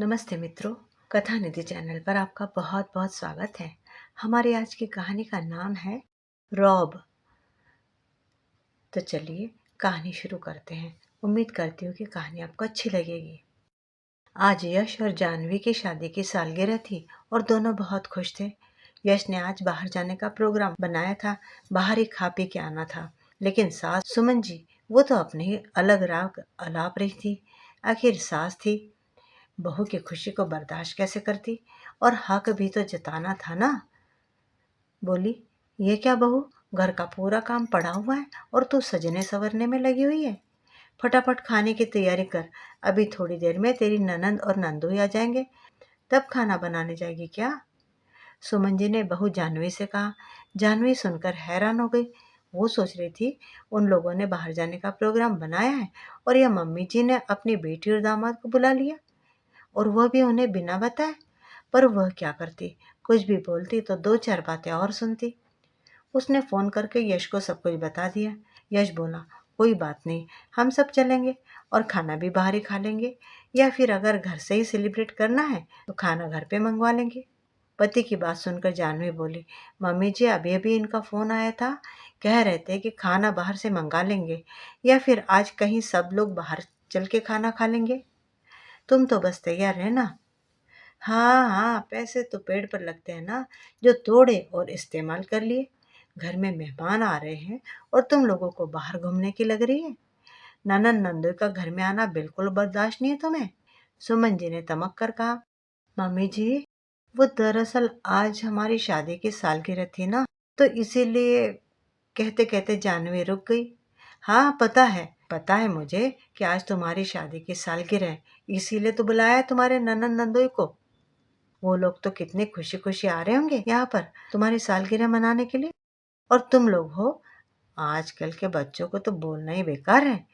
नमस्ते मित्रों, कथा निधि चैनल पर आपका बहुत बहुत स्वागत है। हमारी आज की कहानी का नाम है रॉब। तो चलिए कहानी शुरू करते हैं। उम्मीद करती हूँ कि कहानी आपको अच्छी लगेगी। आज यश और जानवी की शादी की सालगिरह थी और दोनों बहुत खुश थे। यश ने आज बाहर जाने का प्रोग्राम बनाया था, बाहर ही खा पी के आना था। लेकिन सास सुमन जी, वो तो अपने ही अलग राग अलाप रही थी। आखिर सास थी, बहू की खुशी को बर्दाश्त कैसे करती, और हक भी तो जताना था ना। बोली, ये क्या बहू, घर का पूरा काम पड़ा हुआ है और तू सजने संवरने में लगी हुई है। फटाफट खाने की तैयारी कर, अभी थोड़ी देर में तेरी ननंद और नंदू आ जाएंगे, तब खाना बनाने जाएगी क्या। सुमन जी ने बहू जानवी से कहा। जानवी सुनकर हैरान हो गई। वो सोच रही थी उन लोगों ने बाहर जाने का प्रोग्राम बनाया है और यह मम्मी जी ने अपनी बेटी और दामाद को बुला लिया, और वह भी उन्हें बिना बताए। पर वह क्या करती, कुछ भी बोलती तो दो चार बातें और सुनती। उसने फोन करके यश को सब कुछ बता दिया। यश बोला, कोई बात नहीं, हम सब चलेंगे और खाना भी बाहर ही खा लेंगे, या फिर अगर घर से ही सेलिब्रेट करना है तो खाना घर पे मंगवा लेंगे। पति की बात सुनकर जानवी बोली, मम्मी जी अभी अभी इनका फोन आया था, कह रहे थे कि खाना बाहर से मंगा लेंगे या फिर आज कहीं सब लोग बाहर चल के खाना खा लेंगे। तुम तो बस तैयार रहना। हाँ हाँ, पैसे तो पेड़ पर लगते हैं ना, जो तोड़े और इस्तेमाल कर लिए। घर में मेहमान आ रहे हैं और तुम लोगों को बाहर घूमने की लग रही है। ननन नंदोई का घर में आना बिल्कुल बर्दाश्त नहीं है तुम्हें। सुमन जी ने तमक कर कहा। मम्मी जी, वो दरअसल आज हमारी शादी की सालगिरह थी ना, तो इसीलिए। कहते कहते जानवी रुक गई। हाँ पता है मुझे कि आज तुम्हारी शादी की सालगिरह है, इसीलिए तो बुलाया है तुम्हारे ननन नंदोई को। वो लोग तो कितने खुशी खुशी आ रहे होंगे यहाँ पर तुम्हारी सालगिरह मनाने के लिए, और तुम लोग हो। आजकल के बच्चों को तो बोलना ही बेकार है,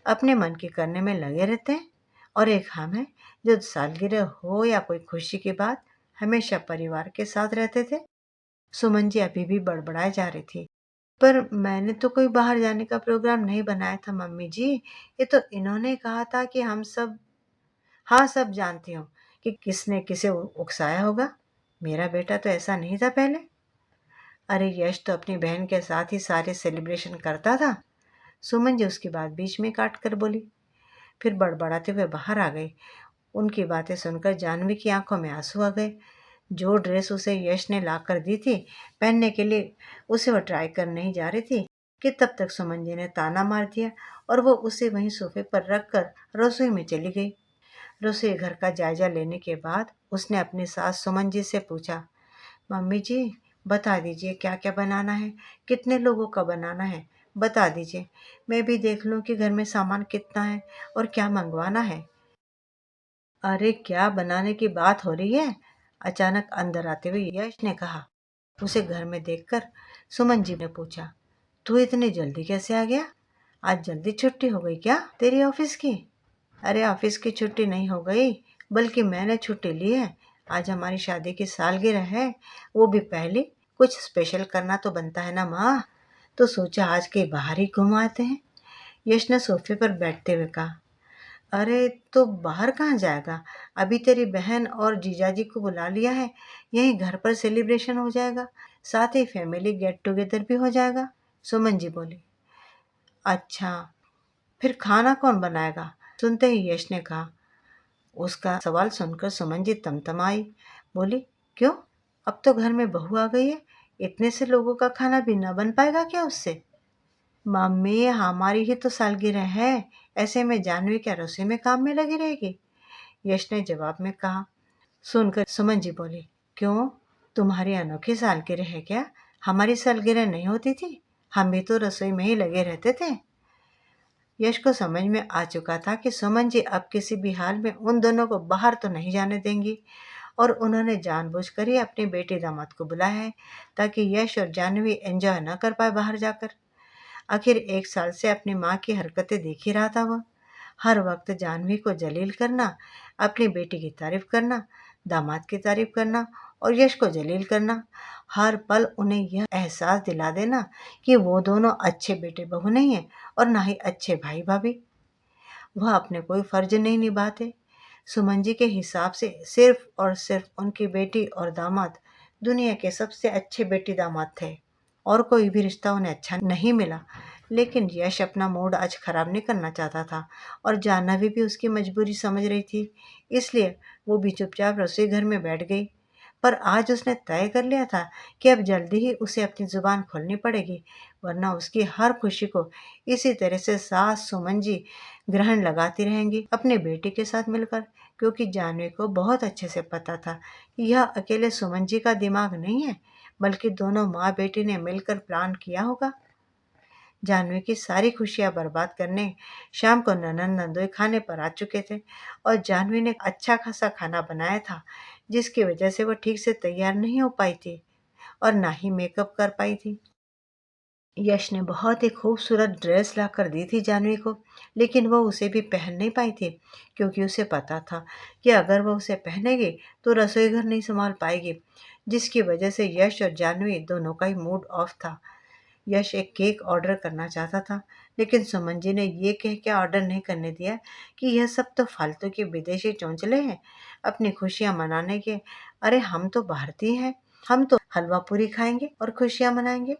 अपने मन की करने में लगे रहते हैं। और एक हम हैं जो सालगिरह हो या कोई खुशी की बात, हमेशा परिवार के साथ रहते थे। सुमन जी अभी भी बड़बड़ाए जा रही थी। पर मैंने तो कोई बाहर जाने का प्रोग्राम नहीं बनाया था मम्मी जी, ये तो इन्होंने कहा था कि हम सब। हाँ, सब जानती हूँ कि किसने किसे उकसाया होगा। मेरा बेटा तो ऐसा नहीं था पहले। अरे यश तो अपनी बहन के साथ ही सारे सेलिब्रेशन करता था। सुमन जी उसकी बात बीच में काट कर बोली, फिर बड़बड़ाते हुए बाहर आ गई। उनकी बातें सुनकर जानवी की आंखों में आंसू आ गए। जो ड्रेस उसे यश ने ला कर दी थी पहनने के लिए, उसे वह ट्राई करने ही जा रही थी कि तब तक सुमन जी ने ताना मार दिया और वो उसे वहीं सोफे पर रख कर रसोई में चली गई। रसोई घर का जायजा लेने के बाद उसने अपनी सास सुमन जी से पूछा, मम्मी जी बता दीजिए क्या क्या बनाना है, कितने लोगों का बनाना है, बता दीजिए, मैं भी देख लूं कि घर में सामान कितना है और क्या मंगवाना है। अरे क्या बनाने की बात हो रही है, अचानक अंदर आते हुए यश ने कहा। उसे घर में देखकर सुमन जी ने पूछा, तू इतनी जल्दी कैसे आ गया, आज जल्दी छुट्टी हो गई क्या तेरी ऑफिस की। अरे ऑफिस की छुट्टी नहीं हो गई, बल्कि मैंने छुट्टी ली है। आज हमारी शादी की सालगिरह है, वो भी पहली, कुछ स्पेशल करना तो बनता है ना माँ, तो सोचा आज के बाहर ही घुम आते हैं। यश ने सोफे पर बैठते हुए कहा। अरे तो बाहर कहाँ जाएगा, अभी तेरी बहन और जीजाजी को बुला लिया है, यहीं घर पर सेलिब्रेशन हो जाएगा, साथ ही फैमिली गेट टुगेदर भी हो जाएगा। सुमन जी बोली। अच्छा, फिर खाना कौन बनाएगा, सुनते ही यश ने कहा। उसका सवाल सुनकर सुमन जी तमतमाई। बोली, क्यों, अब तो घर में बहू आ गई है, इतने से लोगों का खाना भी न बन पाएगा क्या उससे। मम्मी हमारी ही तो सालगिरह है, ऐसे में जानवी क्या रसोई में काम में लगी रहेगी, यश ने जवाब में कहा। सुनकर सुमन जी बोली, क्यों, तुम्हारी अनोखी सालगिरह है क्या, हमारी सालगिरह नहीं होती थी, हम भी तो रसोई में ही लगे रहते थे। यश को समझ में आ चुका था कि सुमन जी अब किसी भी हाल में उन दोनों को बाहर तो नहीं जाने देंगी, और उन्होंने जानबूझकर ही अपने बेटे दामाद को बुलाया है ताकि यश और जानवी एंजॉय न कर पाए बाहर जाकर। आखिर 1 साल से अपनी माँ की हरकतें देख ही रहा था वह। हर वक्त जानवी को जलील करना, अपनी बेटी की तारीफ करना, दामाद की तारीफ करना और यश को जलील करना, हर पल उन्हें यह एहसास दिला देना कि वो दोनों अच्छे बेटे बहू नहीं है और ना ही अच्छे भाई भाभी। वह अपने कोई फर्ज नहीं निभाते। सुमन जी के हिसाब से सिर्फ और सिर्फ उनकी बेटी और दामाद दुनिया के सबसे अच्छे बेटी दामाद थे, और कोई भी रिश्ता उन्हें अच्छा नहीं मिला। लेकिन यश अपना मूड आज खराब नहीं करना चाहता था, और जाह्नवी भी उसकी मजबूरी समझ रही थी। इसलिए वो भी चुपचाप रसोई घर में बैठ गई। पर आज उसने तय कर लिया था कि अब जल्दी ही उसे अपनी जुबान खोलनी पड़ेगी, वरना उसकी हर खुशी को इसी तरह से सास सुमन जी ग्रहण लगाती रहेंगी अपने बेटे के साथ मिलकर। क्योंकि जाह्नवी को बहुत अच्छे से पता था कि यह अकेले सुमन जी का दिमाग नहीं है, बल्कि दोनों माँ बेटी ने मिलकर प्लान किया होगा। जाह्नवी की सारी खुशियां बर्बाद करने शाम को ननंद नंदोई खाने पर आ चुके थे, और जाह्नवी ने अच्छा खासा खाना बनाया था, जिसकी वजह से वो ठीक से तैयार नहीं हो पाई थी और ना ही मेकअप कर पाई थी। यश ने बहुत ही खूबसूरत ड्रेस ला कर दी थी जाह्नवी को, लेकिन वो उसे भी पहन नहीं पाई थी, क्योंकि उसे पता था कि अगर वो उसे पहनेगी तो रसोई घर नहीं संभाल पाएगी, जिसकी वजह से यश और जाह्नवी दोनों का ही मूड ऑफ था। यश एक केक ऑर्डर करना चाहता था, लेकिन सुमन जी ने ये कह के ऑर्डर नहीं करने दिया कि यह सब तो फालतू के विदेशी चौंचले हैं अपनी खुशियां मनाने के। अरे हम तो भारतीय हैं, हम तो हलवा पूरी खाएंगे और खुशियां मनाएंगे।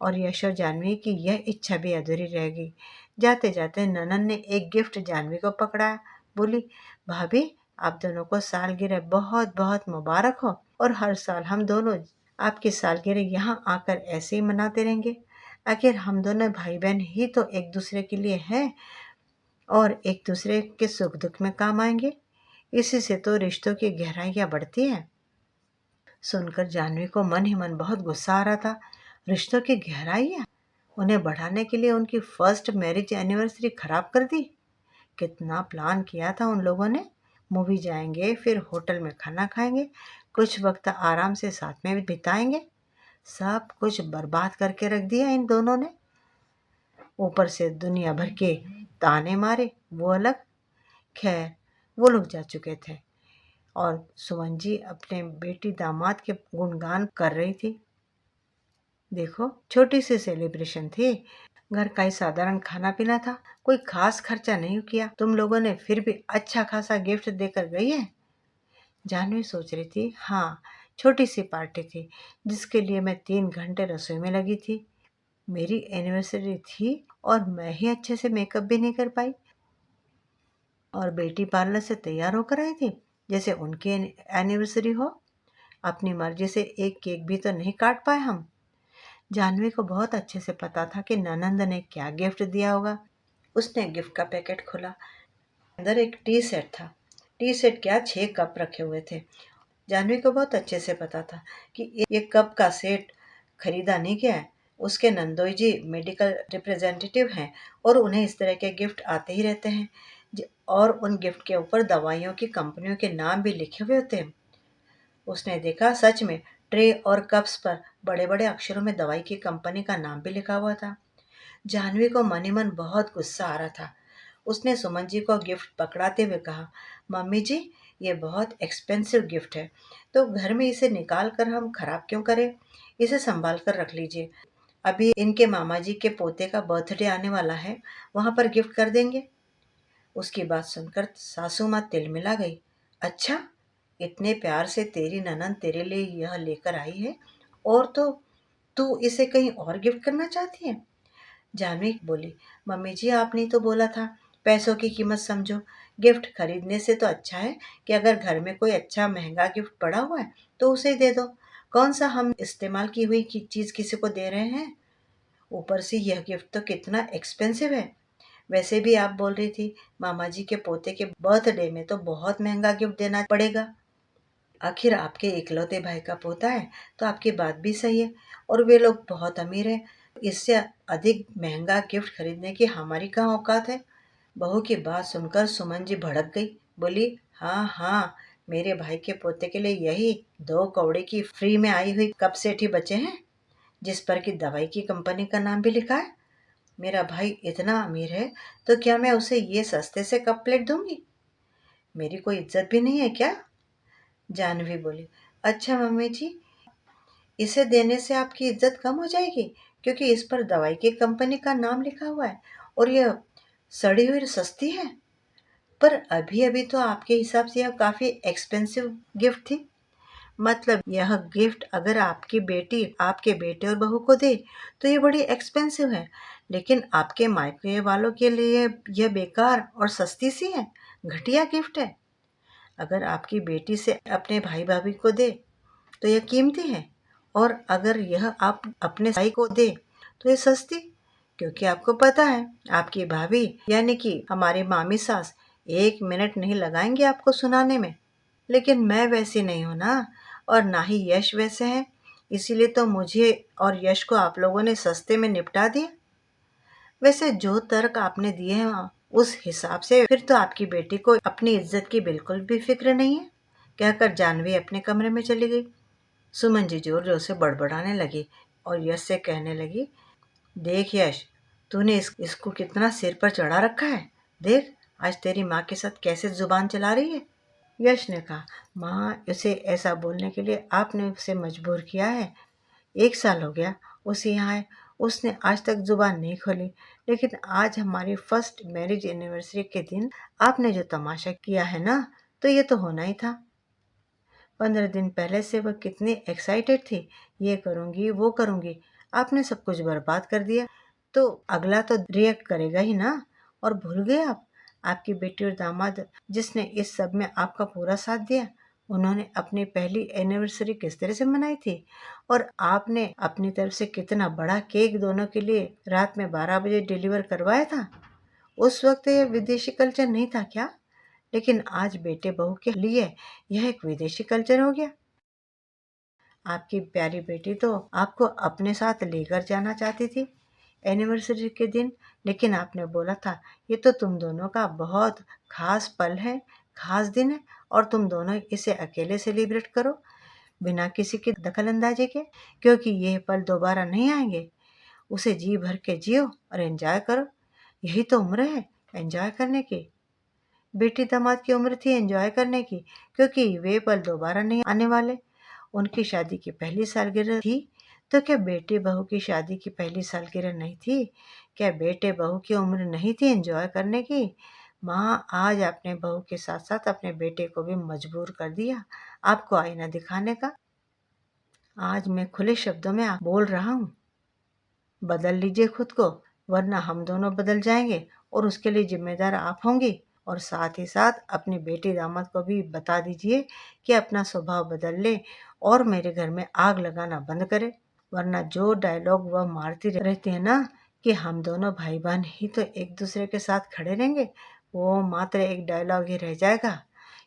और यश और जाह्नवी की यह इच्छा भी अधूरी रह गई। जाते जाते ननन ने एक गिफ्ट जाह्नवी को पकड़ाया, बोली, भाभी आप दोनों को सालगिरह बहुत बहुत मुबारक हो, और हर साल हम दोनों आपकी सालगिरह यहाँ आकर ऐसे ही मनाते रहेंगे। आखिर हम दोनों भाई बहन ही तो एक दूसरे के लिए हैं, और एक दूसरे के सुख दुख में काम आएंगे। इसी से तो रिश्तों की गहराइयाँ बढ़ती हैं। सुनकर जाह्नवी को मन ही मन बहुत गुस्सा आ रहा था। रिश्तों की गहराइयाँ उन्हें बढ़ाने के लिए उनकी फर्स्ट मैरिज एनिवर्सरी खराब कर दी। कितना प्लान किया था उन लोगों ने। मूवी जाएंगे, फिर होटल में खाना खाएंगे, कुछ वक्त आराम से साथ में भी बिताएंगे। सब कुछ बर्बाद करके रख दिया इन दोनों ने। ऊपर से दुनिया भर के ताने मारे, वो अलग। खैर, वो लोग जा चुके थे, और सुमन जी अपने बेटी दामाद के गुणगान कर रही थी। देखो, छोटी सी सेलिब्रेशन थी, घर का ही साधारण खाना पीना था, कोई खास खर्चा नहीं किया। तुम लोगों ने फिर भी अच्छा खासा गिफ्ट देकर गई है। जाह्नवी सोच रही थी, हाँ, छोटी सी पार्टी थी जिसके लिए मैं 3 घंटे रसोई में लगी थी। मेरी एनिवर्सरी थी और मैं ही अच्छे से मेकअप भी नहीं कर पाई, और बेटी पार्लर से तैयार होकर आई थी जैसे उनकी एनिवर्सरी हो। अपनी मर्जी से एक केक भी तो नहीं काट पाए हम। जाह्नवी को बहुत अच्छे से पता था कि ननंद ने क्या गिफ्ट दिया होगा। उसने गिफ्ट का पैकेट खोला। अंदर एक टी सेट था। टी सेट क्या, 6 कप रखे हुए थे। जाह्नवी को बहुत अच्छे से पता था कि ये कप का सेट खरीदा नहीं गया है। उसके नंदोई जी मेडिकल रिप्रेजेंटेटिव हैं, और उन्हें इस तरह के गिफ्ट आते ही रहते हैं, और उन गिफ्ट के ऊपर दवाइयों की कंपनियों के नाम भी लिखे हुए होते हैं। उसने देखा, सच में ट्रे और कप्स पर बड़े बड़े अक्षरों में दवाई की कंपनी का नाम भी लिखा हुआ था। जाह्नवी को मन ही मन बहुत गुस्सा आ रहा था। उसने सुमन जी को गिफ्ट पकड़ाते हुए कहा, मम्मी जी, ये बहुत एक्सपेंसिव गिफ्ट है, तो घर में इसे निकाल कर हम खराब क्यों करें। इसे संभाल कर रख लीजिए। अभी इनके मामा जी के पोते का बर्थडे आने वाला है, वहां पर गिफ्ट कर देंगे। उसकी बात सुनकर सासू माँ तिलमिला गई। अच्छा, इतने प्यार से तेरी ननद तेरे लिए यह लेकर आई है, और तो तू इसे कहीं और गिफ्ट करना चाहती है। जाह्नवी बोली, मम्मी जी आपने ही तो बोला था पैसों की कीमत समझो। गिफ्ट खरीदने से तो अच्छा है कि अगर घर में कोई अच्छा महंगा गिफ्ट पड़ा हुआ है तो उसे दे दो। कौन सा हम इस्तेमाल की हुई चीज किसी को दे रहे हैं। ऊपर से यह गिफ्ट तो कितना एक्सपेंसिव है। वैसे भी आप बोल रही थी मामा जी के पोते के बर्थडे में तो बहुत महंगा गिफ्ट देना पड़ेगा। आखिर आपके इकलौते भाई का पोता है, तो आपकी बात भी सही है, और वे लोग बहुत अमीर हैं। इससे अधिक महंगा गिफ्ट खरीदने की हमारी कहाँ औकात है। बहू की बात सुनकर सुमन जी भड़क गई। बोली, हाँ हाँ, मेरे भाई के पोते के लिए यही 2 कौड़े की फ्री में आई हुई कप सेट ही बचे हैं, जिस पर कि दवाई की कंपनी का नाम भी लिखा है। मेरा भाई इतना अमीर है, तो क्या मैं उसे ये सस्ते से कप प्लेट दूंगी। मेरी कोई इज्जत भी नहीं है क्या। जाह्नवी बोली, अच्छा मम्मी जी, इसे देने से आपकी इज्जत कम हो जाएगी, क्योंकि इस पर दवाई की कंपनी का नाम लिखा हुआ है, और यह सड़ी हुई सस्ती है। पर अभी अभी तो आपके हिसाब से यह काफी एक्सपेंसिव गिफ्ट थी। मतलब यह गिफ्ट अगर आपकी बेटी आपके बेटे और बहू को दे तो ये बड़ी एक्सपेंसिव है, लेकिन आपके मायके वालों के लिए यह बेकार और सस्ती सी है, घटिया गिफ्ट है। अगर आपकी बेटी से अपने भाई भाभी को दे तो यह कीमती है, और अगर यह आप अपने भाई को दे तो ये सस्ती, क्योंकि आपको पता है आपकी भाभी यानी कि हमारी मामी सास 1 मिनट नहीं लगाएंगे आपको सुनाने में। लेकिन मैं वैसी नहीं हूं ना, और ना ही यश वैसे हैं, इसीलिए तो मुझे और यश को आप लोगों ने सस्ते में निपटा दिया। वैसे जो तर्क आपने दिए हैं उस हिसाब से फिर तो आपकी बेटी को अपनी इज्जत की बिल्कुल भी फिक्र नहीं है, कहकर जानवी अपने कमरे में चली गई। सुमन जी जोर जोर से बड़बड़ाने लगी और यश से कहने लगी, देख यश, तूने इसको कितना सिर पर चढ़ा रखा है। देख आज तेरी माँ के साथ कैसे जुबान चला रही है। यश ने कहा, माँ उसे ऐसा बोलने के लिए आपने उसे मजबूर किया है। 1 साल हो गया उसे यहाँ है, उसने आज तक जुबान नहीं खोली, लेकिन आज हमारी फर्स्ट मैरिज एनिवर्सरी के दिन आपने जो तमाशा किया है ना, तो ये तो होना ही था। 15 दिन पहले से वह कितनी एक्साइटेड थी, ये करूंगी वो करूंगी, आपने सब कुछ बर्बाद कर दिया, तो अगला तो रिएक्ट करेगा ही ना। और भूल गए आप, आपकी बेटी और दामाद जिसने इस सब में आपका पूरा साथ दिया, उन्होंने अपनी पहली एनिवर्सरी किस तरह से मनाई थी, और आपने अपनी तरफ से कितना बड़ा केक दोनों के लिए रात में 12 बजे डिलीवर करवाया था। उस वक्त ये विदेशी कल्चर नहीं था क्या? लेकिन आज बेटे बहू के लिए यह एक विदेशी कल्चर हो गया। आपकी प्यारी बेटी तो आपको अपने साथ लेकर जाना चाहती थी एनिवर्सरी के दिन, लेकिन आपने बोला था ये तो तुम दोनों का बहुत खास पल है, खास दिन है, और तुम दोनों इसे अकेले सेलिब्रेट करो बिना किसी की दखलंदाजी के, क्योंकि ये पल दोबारा नहीं आएंगे। उसे जी भर के जियो और एंजॉय करो, यही तो उम्र है एंजॉय करने की। बेटी दामाद की उम्र थी एंजॉय करने की, क्योंकि वे पल दोबारा नहीं आने वाले। उनकी शादी की पहली सालगिरह थी, तो क्या बेटे बहू की शादी की पहली सालगिरह नहीं थी? क्या बेटे बहू की उम्र नहीं थी एंजॉय करने की? माँ, आज आपने बहू के साथ साथ अपने बेटे को भी मजबूर कर दिया आपको आईना दिखाने का। आज मैं खुले शब्दों में बोल रहा हूँ, बदल लीजिए खुद को, वरना हम दोनों बदल जाएंगे और उसके लिए जिम्मेदार आप होंगी। और साथ ही साथ अपनी बेटी दामाद को भी बता दीजिए कि अपना स्वभाव बदल ले और मेरे घर में आग लगाना बंद करे, वरना जो डायलॉग वह मारती रहती है ना कि हम दोनों भाई बहन ही तो एक दूसरे के साथ खड़े रहेंगे, वो मात्र एक डायलॉग ही रह जाएगा,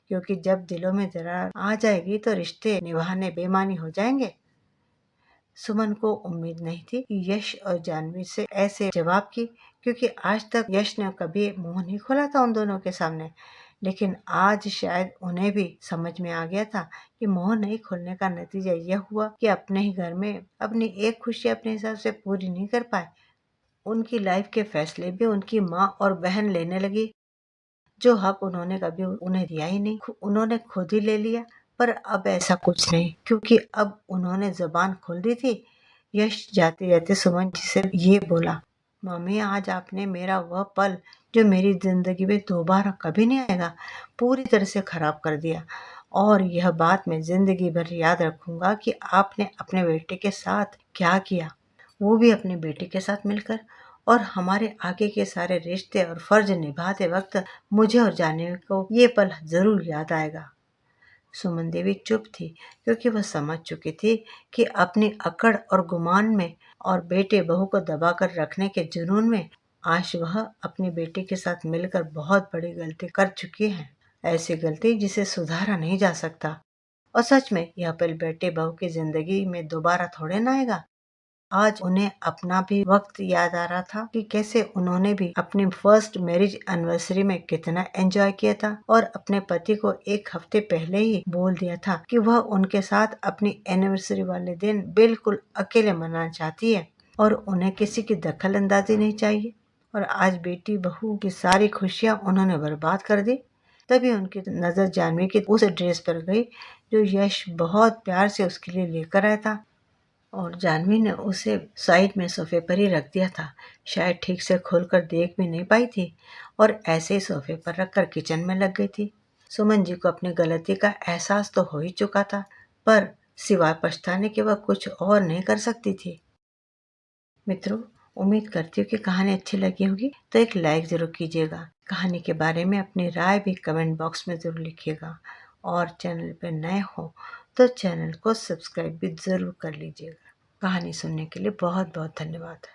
क्योंकि जब दिलों में दरार आ जाएगी तो रिश्ते निभाने बेमानी हो जाएंगे। सुमन को उम्मीद नहीं थी कि यश और जानवी से ऐसे जवाब की, क्योंकि आज तक यश ने कभी मुंह नहीं खोला था उन दोनों के सामने। लेकिन आज शायद उन्हें भी समझ में आ गया था कि मुंह नहीं खोलने का नतीजा यह हुआ कि अपने ही घर में अपनी एक खुशी अपने हिसाब से पूरी नहीं कर पाए। उनकी लाइफ के फैसले भी उनकी माँ और बहन लेने लगी, जो हक उन्होंने कभी उन्हें दिया ही नहीं, उन्होंने खुद ही ले लिया। पर अब ऐसा कुछ नहीं, क्योंकि अब उन्होंने जबान खोल दी थी। यश जाते जाते सुमन जी से ये बोला, मम्मी आज आपने मेरा वह पल जो मेरी जिंदगी में दोबारा कभी नहीं आएगा पूरी तरह से खराब कर दिया, और यह बात मैं जिंदगी भर याद रखूंगा कि आपने अपने बेटे के साथ क्या किया, वो भी अपने बेटे के साथ मिलकर। और हमारे आगे के सारे रिश्ते और फर्ज निभाते वक्त मुझे और जानवी को ये पल जरूर याद आएगा। सुमन देवी चुप थी, क्योंकि वह समझ चुकी थी कि अपनी अकड़ और गुमान में और बेटे बहू को दबाकर रखने के जुनून में आज वह अपनी बेटी के साथ मिलकर बहुत बड़ी गलती कर चुकी है, ऐसी गलती जिसे सुधारा नहीं जा सकता। और सच में यह पल बेटे बहू की जिंदगी में दोबारा थोड़े ना आएगा। आज उन्हें अपना भी वक्त याद आ रहा था कि कैसे उन्होंने भी अपनी फर्स्ट मैरिज एनिवर्सरी में कितना एंजॉय किया था, और अपने पति को 1 हफ्ते पहले ही बोल दिया था कि वह उनके साथ अपनी एनिवर्सरी वाले दिन बिल्कुल अकेले मनाना चाहती है और उन्हें किसी की दखल अंदाजी नहीं चाहिए। और आज बेटी बहू की सारी खुशियां उन्होंने बर्बाद कर दी। तभी उनकी नजर जानवी की उस ड्रेस पर गई जो यश बहुत प्यार से उसके लिए लेकर आया था। और जाह्नवी ने उसे साइड में सोफे पर ही रख दिया था। शायद ठीक से खोलकर देख भी नहीं पाई थी और ऐसे ही सोफे पर रखकर किचन में लग गई थी। सुमन जी को अपनी गलती का एहसास तो हो ही चुका था, पर सिवाय पछताने के वह कुछ और नहीं कर सकती थी। मित्रों, उम्मीद करती हूँ कि कहानी अच्छी लगी होगी, तो एक लाइक ज़रूर कीजिएगा। कहानी के बारे में अपनी राय भी कमेंट बॉक्स में ज़रूर लिखिएगा और चैनल पर नए हो तो चैनल को सब्सक्राइब भी ज़रूर कर लीजिएगा। कहानी सुनने के लिए बहुत बहुत धन्यवाद।